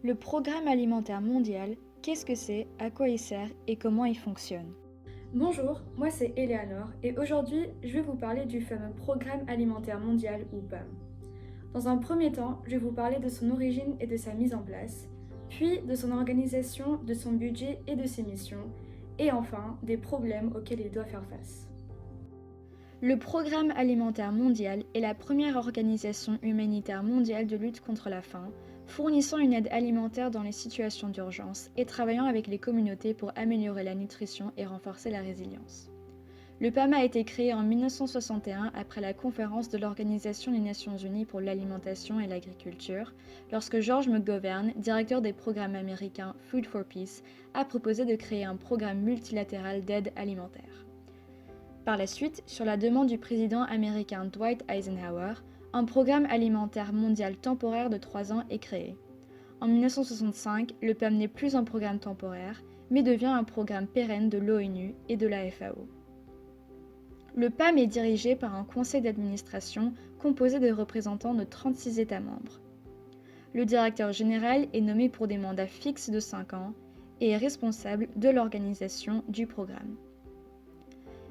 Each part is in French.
Le Programme alimentaire mondial, qu'est-ce que c'est, à quoi il sert et comment il fonctionne? Bonjour, moi c'est Eleanor et aujourd'hui je vais vous parler du fameux Programme alimentaire mondial ou PAM. Dans un premier temps, je vais vous parler de son origine et de sa mise en place, puis de son organisation, de son budget et de ses missions, et enfin des problèmes auxquels il doit faire face. Le Programme alimentaire mondial est la première organisation humanitaire mondiale de lutte contre la faim, fournissant une aide alimentaire dans les situations d'urgence et travaillant avec les communautés pour améliorer la nutrition et renforcer la résilience. Le PAM a été créé en 1961 après la conférence de l'Organisation des Nations Unies pour l'alimentation et l'agriculture, lorsque George McGovern, directeur des programmes américains Food for Peace, a proposé de créer un programme multilatéral d'aide alimentaire. Par la suite, sur la demande du président américain Dwight Eisenhower, un programme alimentaire mondial temporaire de 3 ans est créé. En 1965, le PAM n'est plus un programme temporaire, mais devient un programme pérenne de l'ONU et de la FAO. Le PAM est dirigé par un conseil d'administration composé de représentants de 36 États membres. Le directeur général est nommé pour des mandats fixes de 5 ans et est responsable de l'organisation du programme.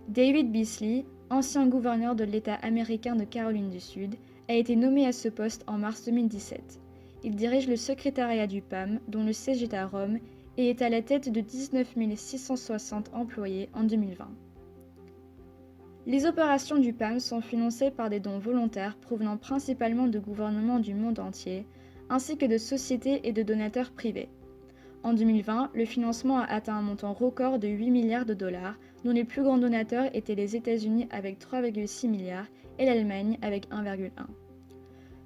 David Beasley, ancien gouverneur de l'État américain de Caroline du Sud, a été nommé à ce poste en mars 2017. Il dirige le secrétariat du PAM, dont le siège est à Rome, et est à la tête de 19 660 employés en 2020. Les opérations du PAM sont financées par des dons volontaires provenant principalement de gouvernements du monde entier, ainsi que de sociétés et de donateurs privés. En 2020, le financement a atteint un montant record de 8 milliards de dollars, dont les plus grands donateurs étaient les États-Unis avec 3,6 milliards et l'Allemagne avec 1,1.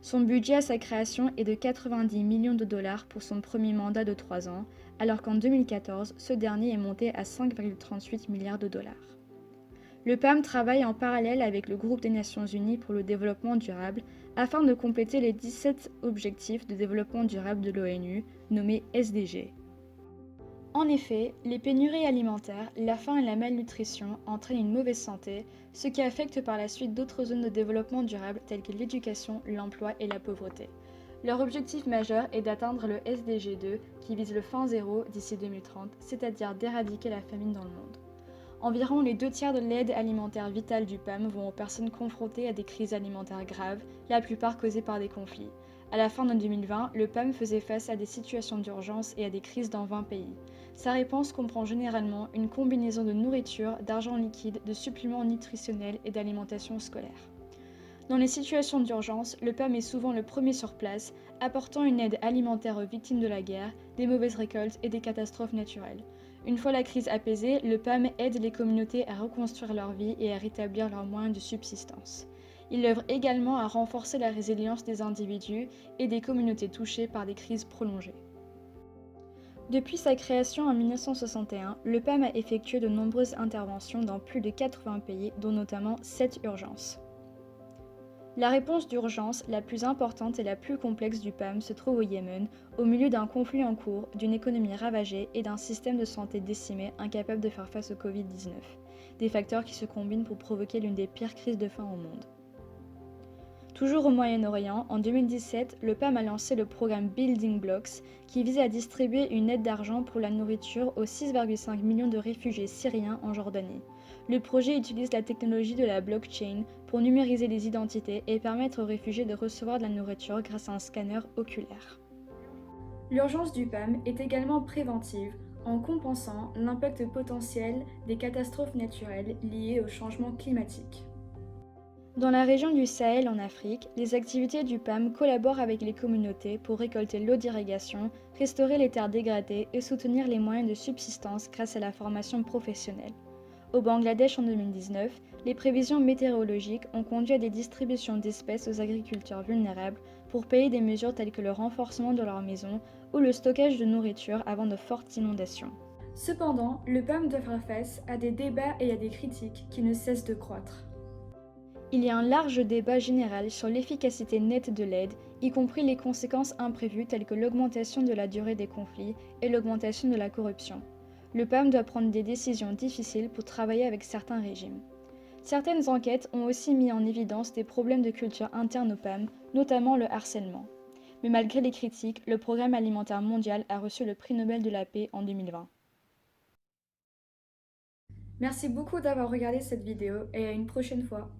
Son budget à sa création est de 90 millions de dollars pour son premier mandat de 3 ans, alors qu'en 2014, ce dernier est monté à 5,38 milliards de dollars. Le PAM travaille en parallèle avec le Groupe des Nations Unies pour le développement durable afin de compléter les 17 objectifs de développement durable de l'ONU, nommés SDG. En effet, les pénuries alimentaires, la faim et la malnutrition entraînent une mauvaise santé, ce qui affecte par la suite d'autres zones de développement durable telles que l'éducation, l'emploi et la pauvreté. Leur objectif majeur est d'atteindre le SDG 2 qui vise le faim zéro d'ici 2030, c'est-à-dire d'éradiquer la famine dans le monde. Environ les 2 tiers de l'aide alimentaire vitale du PAM vont aux personnes confrontées à des crises alimentaires graves, la plupart causées par des conflits. À la fin de 2020, le PAM faisait face à des situations d'urgence et à des crises dans 20 pays. Sa réponse comprend généralement une combinaison de nourriture, d'argent liquide, de suppléments nutritionnels et d'alimentation scolaire. Dans les situations d'urgence, le PAM est souvent le premier sur place, apportant une aide alimentaire aux victimes de la guerre, des mauvaises récoltes et des catastrophes naturelles. Une fois la crise apaisée, le PAM aide les communautés à reconstruire leur vie et à rétablir leurs moyens de subsistance. Il œuvre également à renforcer la résilience des individus et des communautés touchées par des crises prolongées. Depuis sa création en 1961, le PAM a effectué de nombreuses interventions dans plus de 80 pays, dont notamment 7 urgences. La réponse d'urgence la plus importante et la plus complexe du PAM se trouve au Yémen, au milieu d'un conflit en cours, d'une économie ravagée et d'un système de santé décimé incapable de faire face au Covid-19, des facteurs qui se combinent pour provoquer l'une des pires crises de faim au monde. Toujours au Moyen-Orient, en 2017, le PAM a lancé le programme Building Blocks, qui visait à distribuer une aide d'argent pour la nourriture aux 6,5 millions de réfugiés syriens en Jordanie. Le projet utilise la technologie de la blockchain pour numériser les identités et permettre aux réfugiés de recevoir de la nourriture grâce à un scanner oculaire. L'urgence du PAM est également préventive en compensant l'impact potentiel des catastrophes naturelles liées au changement climatique. Dans la région du Sahel en Afrique, les activités du PAM collaborent avec les communautés pour récolter l'eau d'irrigation, restaurer les terres dégradées et soutenir les moyens de subsistance grâce à la formation professionnelle. Au Bangladesh en 2019, les prévisions météorologiques ont conduit à des distributions d'espèces aux agriculteurs vulnérables pour payer des mesures telles que le renforcement de leurs maisons ou le stockage de nourriture avant de fortes inondations. Cependant, le PAM doit faire face à des débats et à des critiques qui ne cessent de croître. Il y a un large débat général sur l'efficacité nette de l'aide, y compris les conséquences imprévues telles que l'augmentation de la durée des conflits et l'augmentation de la corruption. Le PAM doit prendre des décisions difficiles pour travailler avec certains régimes. Certaines enquêtes ont aussi mis en évidence des problèmes de culture interne au PAM, notamment le harcèlement. Mais malgré les critiques, le Programme alimentaire mondial a reçu le prix Nobel de la paix en 2020. Merci beaucoup d'avoir regardé cette vidéo et à une prochaine fois.